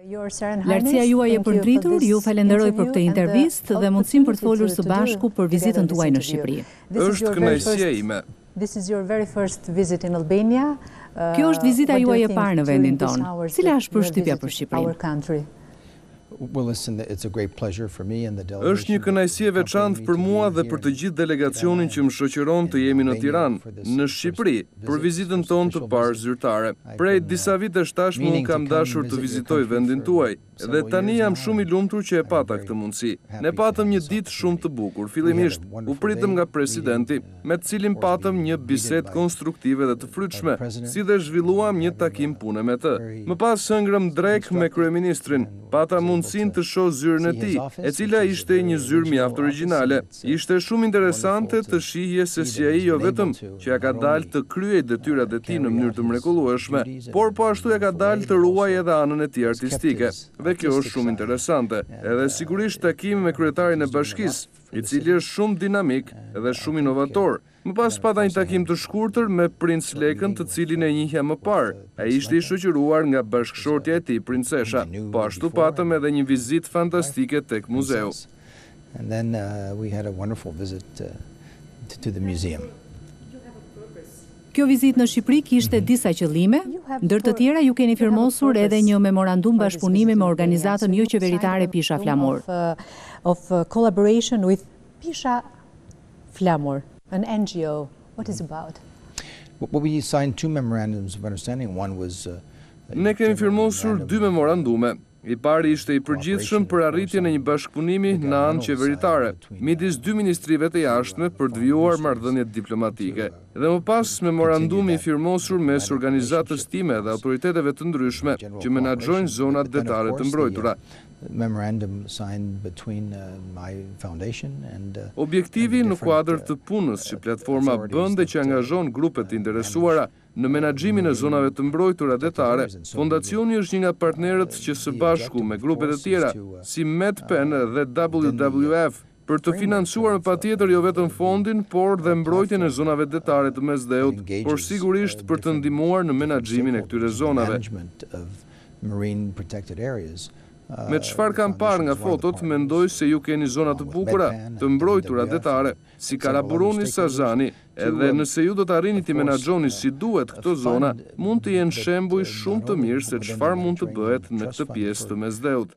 Lartësia juaj e përdritur, ju falenderoj për këtë intervistë dhe mundësinë për të folur së bashku për vizitën tuaj në Shqipëri. Është kënaqësia ime. Kjo është vizita juaj e parë në vendin tonë. Cila është përshtypja për Shqipërinë? Është një kënaqësi e veçantë për mua dhe për të gjithë delegacionin që më shoqëron të jemi në Tiranë, në Shqipëri, për vizitën tonë të parë zyrtare. Prej disa vitesh tashmë unë kam dashur të vizitoj vendin tuaj, dhe tani jam shumë i lumtur që e pata këtë mundësi. Ne patëm një ditë shumë të bukur. Fillimisht u pritëm nga presidenti, me të cilin patëm një bisedë konstruktive dhe të frytshme, si dhe zhvilluam një takim pune me të. Më pas hëngrëm drek me kryeministrin, pata mundësin të shoh zyrën e tij, e cila ishte një zyrë mjaft origjinale. Ishte shumë interesante të shihje se si ai jo vetëm që ja ka dalë të kryej detyrat e tij në mënyrë të mrekullueshme, por po ashtu ja ka dalë të ruajë edhe anën e tij artistike. Dhe kjo është shumë interesante. Edhe sigurisht takimi me kryetarin e bashkisë, i cili është shumë dinamik dhe shumë inovator. Më pas pata një takim të shkurtër me Princ Lekën, të cilin e njihja më parë. Ai ishte i shoqëruar nga bashkëshortja e tij, princesha. Po ashtu patëm edhe një vizitë fantastike tek muzeu. Kjo vizitë në Shqipëri kishte disa qëllime, ndër të tjera ju keni firmosur edhe një memorandum bashkëpunimi me organizatën jo qeveritare Pisha Flamur. An NGO, what is about? We signed two memorandums of understanding. One was Ne kemi firmosur dy memorandume. I pari ishte i përgjithshëm për arritjen e një bashkëpunimi në anë qeveritare, midis dy ministrive të jashtme për të vijuar marrëdhëniet diplomatike. Dhe më pas memorandumi i firmosur mes organizatës time dhe autoriteteve të ndryshme që menaxhojnë zonat detare të mbrojtura. Objektivi në kuadër të punës që platforma bën dhe që angazhon grupet të interesuara në menaxhimin e zonave të mbrojtura detare, fondacioni është një nga partnerët që së bashku me grupet e tjera, si Medpen dhe WWF, për të financuar me patjetër jo vetëm fondin, por dhe mbrojtjen e zonave detare të mesdheut, por sigurisht për të ndihmuar në menaxhimin e këtyre zonave. Me çfarë kam parë nga fotot, mendoj se ju keni zona të bukura, të mbrojtura detare, si Karaburuni, Sazani, edhe nëse ju do të arrini të menaxhoni si duhet këto zona, mund të jenë shembuj shumë të mirë se çfarë mund të bëhet në këtë pjesë të mesdheut.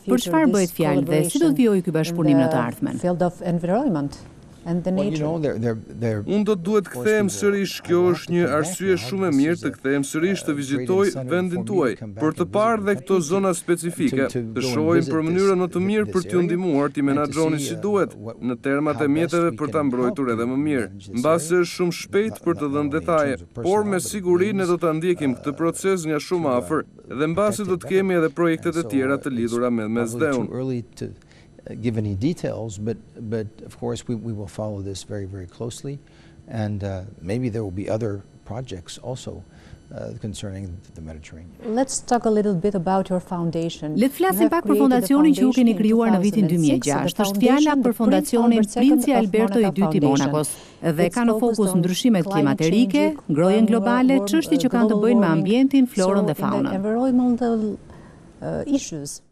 Për çfarë bëhet fjalë dhe si do të vijojë ky bashkëpunim në të ardhmen? Unë do të duhet kthehem sërish, kjo është një arsye shumë e mirë të kthehem sërish të vizitoj vendin tuaj, për të parë dhe këto zona specifike, të shohim për mënyrën më të mirë për t'ju ndihmuar t'i menaxhoni si duhet, në termat e mjeteve për ta mbrojtur edhe më mirë. Mbase është shumë shpejt për të dhënë detaje, por me siguri ne do ta ndjekim këtë proces nga shumë afër dhe mbase do të kemi edhe projektet e tjera të lidhura me mesdheun. Give any details, but of course we will follow this very, very closely, and maybe there will be other projects also concerning the Mediterranean. Let's talk a little bit about your foundation. Le të flasim pak për fondacionin që ju keni krijuar në vitin 2006. Është fjala për fondacionin Princi Alberti II i Monakos dhe ka në fokus ndryshimet klimaterike, ngrohjen globale, çështje që kanë të bëjnë me ambientin, florën dhe faunën. Environmental issues.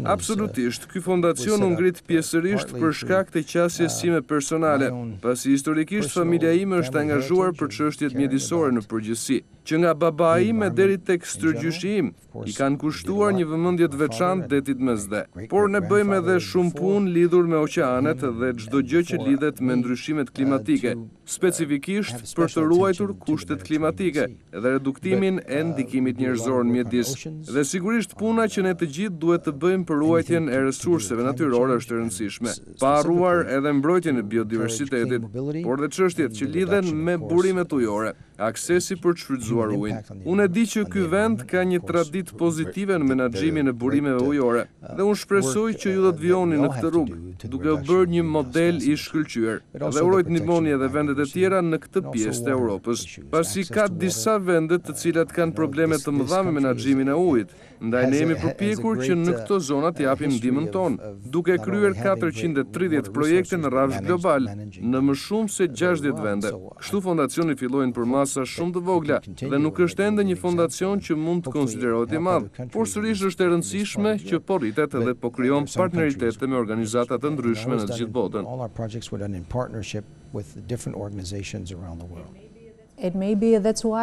Absolutisht, ky fondacion u ngrit pjesërisht për shkak të qasjes sime personale, pasi historikisht familja ime është angazhuar për çështjet mjedisore në përgjithësi, që nga babai im deri tek stërgjyshi im i kanë kushtuar një vëmendje të veçantë detit mesdhe. Por ne bëjmë edhe shumë punë lidhur me oqeanet dhe çdo gjë që lidhet me ndryshimet klimatike, specifikisht për të ruajtur kushtet klimatike dhe reduktimin e ndikimit njerëzor në mjedis. Dhe sigurisht puna që ne të gjithë duhet të bëjmë për ruajtjen e resurseve natyrore është e rëndësishme, pa harruar edhe mbrojtjen e biodiversitetit, por dhe çështjet që lidhen me burimet ujore, aksesi për të shfrytzuar ujin. Unë e di që ky vend ka një traditë pozitive në menaxhimin e burimeve ujore, dhe unë shpresoj që ju do të vijoni në këtë rrugë, duke u bërë një model i shkëlqyer, dhe uroj të ndihmoni edhe vendet e tjera në këtë pjesë të Europës, pasi ka disa vende të cilat kanë probleme të mëdha me menaxhimin e ujit. Ndaj ne jemi përpjekur që në këto zona të japim ndihmën tonë, duke kryer 430 projekte në rrafsh global në më shumë se 60 vende. Kështu fondacioni filloi në përmas masa shumë të vogla dhe nuk është ende një fondacion që mund të konsiderohet i madh, por sërish është e rëndësishme që po rritet edhe po krijon partneritete me organizata të ndryshme në të gjithë botën.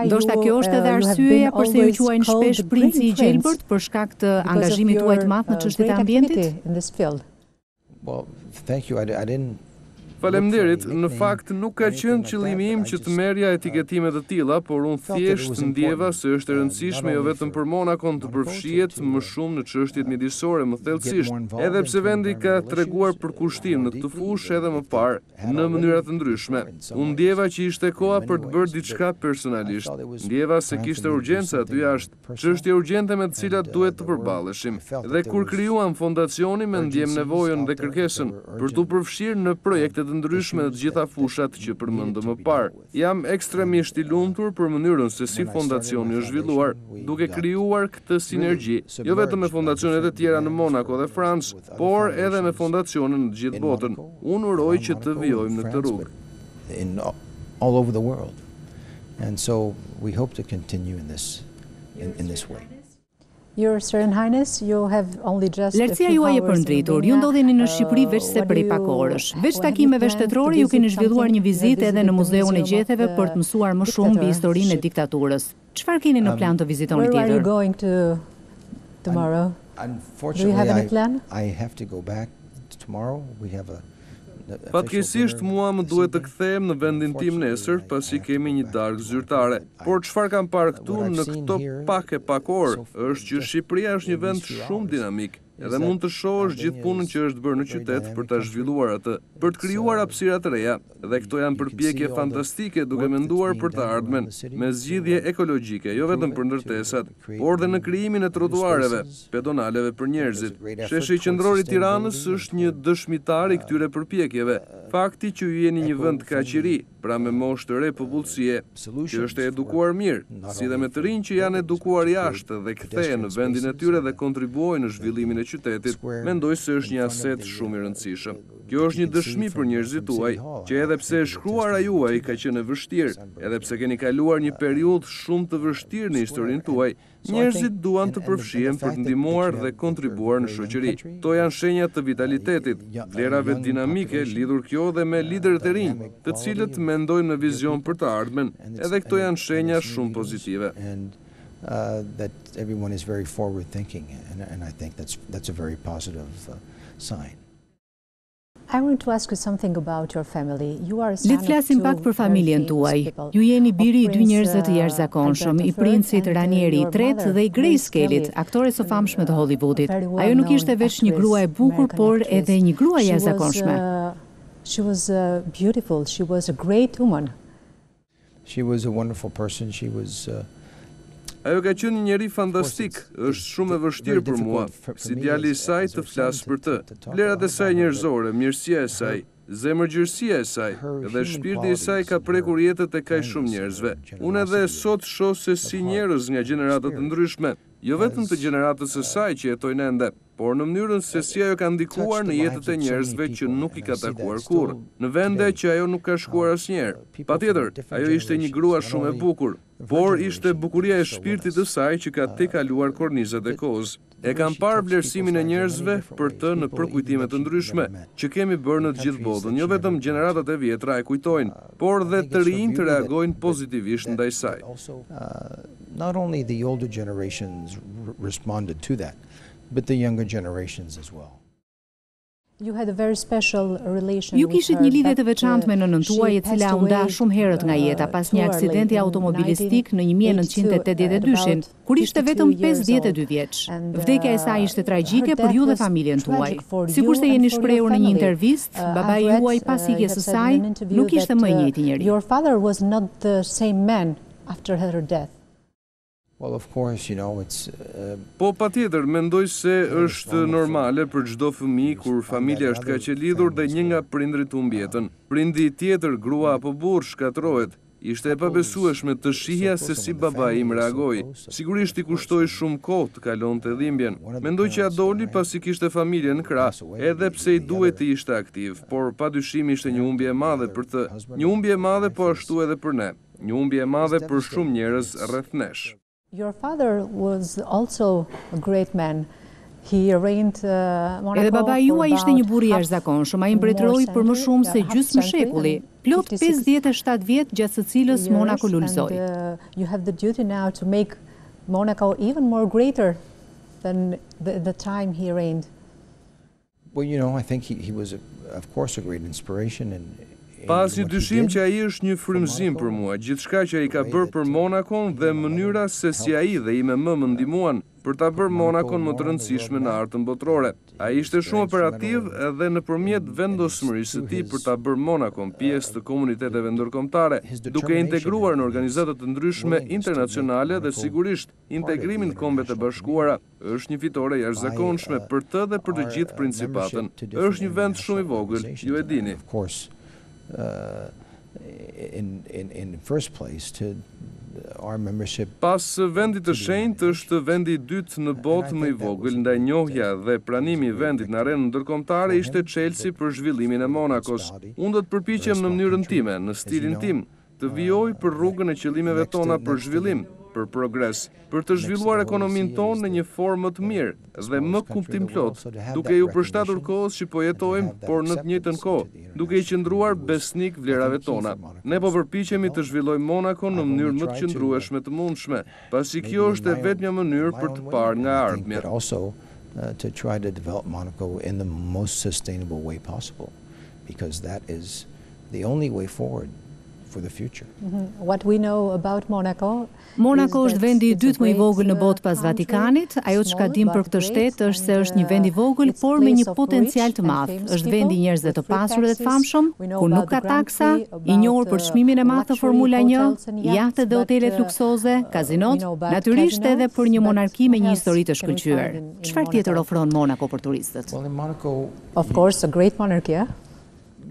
Ndoshta kjo është edhe arsyeja pse ju quajnë shpesh princi i gjelbërt për shkak të angazhimit tuaj të madh në çështjet e ambientit. Well, thank you. I didn't. Faleminderit, në fakt nuk ka qenë qëllimi im që të merrja etiketime të tilla, por unë thjesht ndjeva se është e rëndësishme jo vetëm për Monakon të përfshihet më shumë në çështjet mjedisore më thellësisht, edhe pse vendi ka treguar përkushtim në këtë fushë edhe më parë në mënyra të ndryshme. Unë ndjeva që ishte koha për të bërë diçka personalisht. Ndjeva se kishte urgjenca aty jashtë, çështje urgjente me të cilat duhet të përballeshim. Dhe kur krijuam fondacionin, me ndjem nevojën dhe kërkesën për t'u përfshirë në projekte të ndryshme të gjitha fushat që përmendëm më parë. Jam ekstremisht i lumtur për mënyrën se si fondacioni është zhvilluar, duke krijuar këtë sinergji, jo vetëm me fondacionet e tjera në Monako dhe Francë, por edhe me fondacione në gjithë botën. Unë uroj që të vijojmë në këtë rrugë. All over the world. And so we hope to continue in this way. Your Serene Highness, you have only just Lartësia juaj e përndritur, ju ndodheni në Shqipëri veç se prej pak orësh. Veç takimeve shtetërore ju keni zhvilluar një vizitë edhe në Muzeun e Gjetheve për të mësuar më shumë mbi historinë e diktaturës. Çfarë keni në plan të vizitoni tjetër? Where are you going to tomorrow? Do you have any plan? I have to go back tomorrow. We have a Fatkeqësisht mua më duhet të kthehem në vendin tim nesër, pasi kemi një darkë zyrtare. Por çfarë kam parë këtu në këto pak orë, është që Shqipëria është një vend shumë dinamik, edhe mund të shohësh gjithë punën që është bërë në qytet për ta zhvilluar atë, për të krijuar hapësira të reja, dhe këto janë përpjekje fantastike duke menduar për të ardhmen, me zgjidhje ekologjike, jo vetëm për ndërtesat, por dhe në krijimin e trotuareve, pedonaleve për njerëzit. Sheshi qendror i Tiranës është një dëshmitar i këtyre përpjekjeve. Fakti që ju jeni një vend kaq i ri, pra me moshë të re popullsie, që është e edukuar mirë, si dhe me të rinj që janë edukuar jashtë dhe kthehen në vendin e tyre dhe kontribuojnë në zhvillimin e qytetit, mendoj se është një aset shumë i rëndësishëm. Kjo është një dëshmi për njerëzit tuaj, që edhe pse e shkruara juaj ka qenë e vështirë, edhe pse keni kaluar një periudhë shumë të vështirë në historinë tuaj, njerëzit duan të përfshihen për të ndihmuar dhe kontribuar në shoqëri. Kto janë shenja të vitalitetit, vlerave dinamike, lidhur kjo dhe me liderët e rinj, të cilët mendojnë në vizion për të ardhmen, edhe këto janë shenja shumë pozitive. That everyone is very forward thinking, and I think that's a very positive sign. I want to ask you something about your family. You are a son Le të flasim of pak two për familjen very tuaj. famous people. Ju jeni biri i dy Prince, njerëzve të jashtëzakonshëm, i Alberti princit and Ranieri your III mother, dhe i Grace Grace Kellyt, Kelly, aktore së famshme të Hollywoodit. very Ajo nuk ishte well-known veç një grua e actress, bukur, American por actress. edhe një grua e She was, jashtëzakonshme. She was beautiful. She was a great woman. She was a wonderful person. She was Ajo ka qenë një njeri fantastik, është shumë e vështirë për mua, si djali i saj të flas për të. Vlerat e saj njerëzore, mirësia e saj, zemërgjërsia e saj, dhe shpirti i saj ka prekur jetët e kaq shumë njerëzve. Unë edhe sot shoh se si njerëz nga gjeneratat të ndryshme, jo vetëm të gjeneratës së saj që jetojnë ende, por në mënyrën se si ajo ka ndikuar në jetët e njerëzve që nuk i ka takuar kurrë, në vende që ajo nuk ka shkuar asnjëherë. Patjetër, ajo ishte një grua shumë e bukur, por ishte bukuria e shpirtit të saj që ka tejkaluar kornizat e kohës. E kam parë vlerësimin e njerëzve për të në përkujtime të ndryshme që kemi bërë në të gjithë botën, jo vetëm gjeneratat e vjetra e kujtojnë, por dhe të rinj të reagojnë pozitivisht ndaj saj. Not only the older generations responded to that, but the younger generations as well. You had a very special relation Ju with kishit her një lidhje të that, veçantë me nënën tuaj, e cila u nda shumë herët nga jeta pas një aksidenti automobilistik në 1982-shin, kur ishte vetëm 52 vjeç. Vdekja e saj ishte tragjike për ju dhe familjen tuaj. Sikurse jeni shprehur në një intervistë, babai juaj pas ikjes së saj nuk ishte më i njëjti njeri. Your father was not the same man after her death. Well, of course, you know, it's Po patjetër, mendoj se është normale për çdo fëmijë kur familja është kaq e lidhur dhe një nga prindrit humb jetën. Prindi tjetër, grua apo burr, shkatërrohet. Ishte e pabesueshme të shihja se si babai im reagoi. Sigurisht I kushtoi shumë kohë të kalonte dhimbjen. Mendoj që ja doli pasi kishte familjen në krah, edhe pse I duhet të ishte aktiv, por padyshim ishte një humbje e madhe për të, një humbje e madhe po ashtu edhe për ne, një humbje e madhe për shumë njerëz rreth nesh. Your father was also a great man. Edhe baba juaj ishte një burr I jashtëzakonshëm, ai mbretëroi për më shumë se gjysmë shekulli, plot 57 vjet gjatë së cilës Monako lulëzoi. You have the duty now to make Monaco even more greater than the time he reigned. Well, you know, I think he was, of course, a great inspiration and Pas një dyshim që ai është një frymëzim për mua, gjithçka që ai ka bërë për Monakon dhe mënyra se si ai dhe IMM më ndihmuan për ta bërë Monakon më të rëndësishme në artën botërore. Ai ishte shumë operativ edhe nëpërmjet vendosmërisë së tij për ta bërë Monakon pjesë të komuniteteve ndërkombëtare, duke integruar në organizata të ndryshme internacionale dhe sigurisht integrimin në Kombet e Bashkuara është një fitore jashtëzakonshme për të dhe për të gjithë Principatën. Është një vend shumë I vogël, ju e dini. In first place to our membership. Pas vendit të shenjtë është vendi I dytë në botë më I vogël, ndaj njohja dhe pranimi I vendit në arenën ndërkombëtare ishte çelësi për zhvillimin e Monakos. Unë do të përpiqem në mënyrën time, në stilin tim, të vijoj për rrugën e qëllimeve tona për zhvillim, për progres, për të zhvilluar ekonominë tonë në një formë më të mirë dhe më kuptimplot, duke ju përshtatur kohës që po jetojmë, por në të njëjtën kohë, duke I qëndruar besnik vlerave tona. Ne po përpiqemi të zhvillojmë Monakon në mënyrë më të qëndrueshme të mundshme, pasi kjo është e vetmja mënyrë për të parë nga ardhmja. To try to develop Monaco in the most sustainable way possible, because that is the only way forward for the future. What we know about Monaco është vendi I dytë më I vogël në botë pas Vatikanit. Ajo çka dim për këtë shtet është se është një vend I vogël, por me një potencial të madh. Është vendi I njerëzve të pasur dhe të famshëm, ku nuk ka taksa, I njohur për çmimin e madh të Formula 1, jahtet dhe hotelet luksoze, kazinot, natyrisht edhe për një monarki me një histori të shkëlqyer. Çfarë tjetër ofron Monako për turistët? Of course, a great monarchy.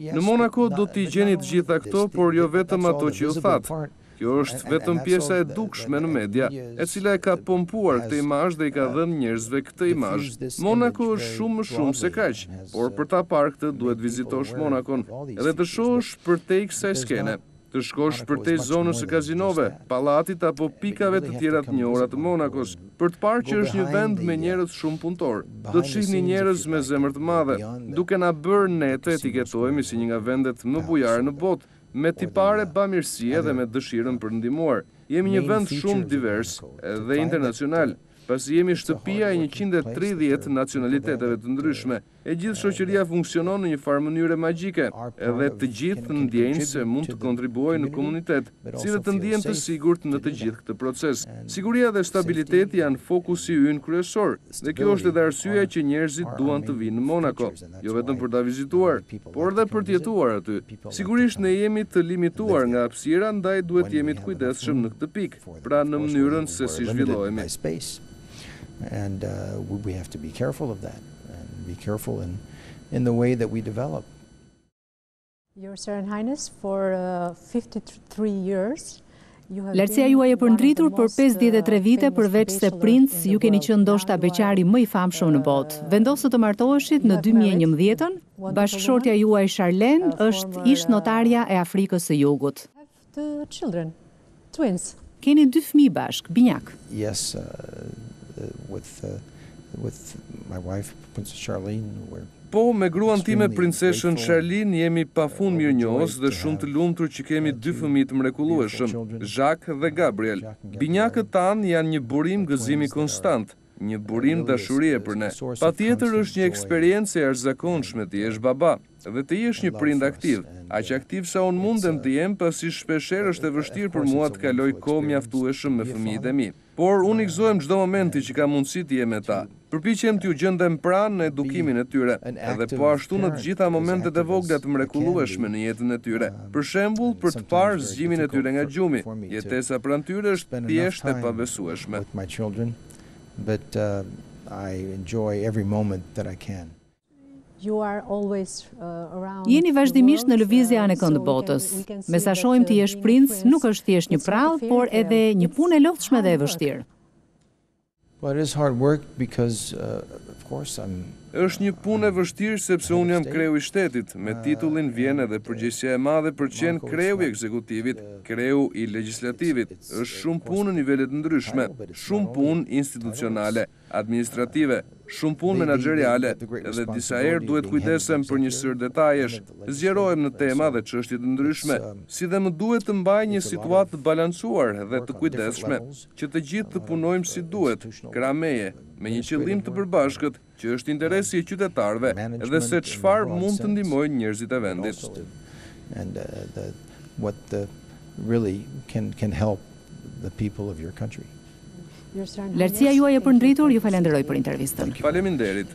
Në Monako do t'i gjeni të gjitha këto, por jo vetëm ato që ju thatë. Kjo është vetëm pjesa e dukshme në media, e cila e ka pompuar këtë imazh dhe I ka dhënë njerëzve këtë imazh. Monako është shumë më shumë se kaq, por për ta parë këtë duhet vizitosh Monakon, edhe të shohësh përtej kësaj skene. Të shkosh përtej zonës së kazinove, pallatit apo pikave të tjera të njohura të Monakos, për të parë që është një vend me njerëz shumë punëtor. Do të shihni njerëz me zemër të madhe, duke na bërë ne të etiketohemi si një nga vendet më bujare në botë, me tipare bamirësie dhe me dëshirën për ndihmuar. Jemi një vend shumë divers dhe internacional, pasi jemi shtëpia e 130 nacionaliteteve të ndryshme. E gjithë shoqëria funksionon në një farë mënyre magjike, edhe të gjithë ndjejnë se mund të kontribuojnë në komunitet, si dhe të ndjehen të sigurt në të gjithë këtë proces. Siguria dhe stabiliteti janë fokusi ynë kryesor, dhe kjo është edhe arsyeja që njerëzit duan të vinë në Monako, jo vetëm për ta vizituar, por edhe për të jetuar aty. Sigurisht ne jemi të limituar nga hapësira, ndaj duhet jemi të kujdesshëm në këtë pikë, pra në mënyrën se si zhvillohemi. And we have to be careful of that and be careful in the way that we develop. Your Serene Highness, for 53 years, Lartësia juaj e përndritur për 53 vite, përveç se princ, ju keni qenë ndoshta beqari më I famshëm në botë. Vendosët të martoheshit në 2011, bashkëshortja juaj Charlene është ish notarja e Afrikës së Jugut. The children, twins. Keni 2 fëmijë bashk, binjak. Yes, with my wife, Princess Charlene, we're Po, me gruan time princeshën Charlene jemi pafund mirënjohës dhe shumë të lumtur që kemi 2 fëmijë të mrekullueshëm, Jacques dhe Gabriel. Binjakët tanë janë një burim gëzimi konstant, një burim dashurie për ne. Patjetër është një eksperiencë e jashtëzakonshme të jesh baba dhe të jesh një prind aktiv, aq aktiv sa unë mundem të jem, pasi shpeshherë është e vështirë për mua të kaloj kohë mjaftueshëm me fëmijët e mi. Por unë I gëzohem çdo momenti që ka mundësi të jem me ta. Përpiqem t'ju gjendem pranë në edukimin e tyre, edhe po ashtu në të gjitha momentet e vogla të mrekullueshme në jetën e tyre. Për shembull, për të parë zgjimin e tyre nga gjumi, jetesa pranë tyre është thjesht e pabesueshme. But I enjoy every moment that I can. Jeni vazhdimisht në lëvizje anë këndë botës. Me sa shohim ti jesh princ, nuk është thjesht një prallë, por edhe një punë e lodhshme dhe e vështirë. Well, it is hard work because, of course, Është një punë e vështirë sepse unë jam kreu I shtetit, me titullin vjen edhe përgjegjësia e madhe për qenë kreu I ekzekutivit, kreu I legjislativit. Është shumë punë në nivele të ndryshme, shumë punë institucionale, administrative, shumë punë menaxheriale, edhe disa herë duhet kujdesem për një sër detajesh, zgjerohem në tema dhe çështje të ndryshme, si dhe më duhet të mbaj një situatë të balancuar dhe të kujdesshme, që të gjithë të punojmë si duhet, krah meje, me një qëllim të përbashkët, që është interesi I qytetarëve dhe se çfarë mund të ndihmojnë njerëzit e vendit. And what really can help the people of your country. Lartësia juaj e përndritur, ju falenderoj për intervistën. Faleminderit.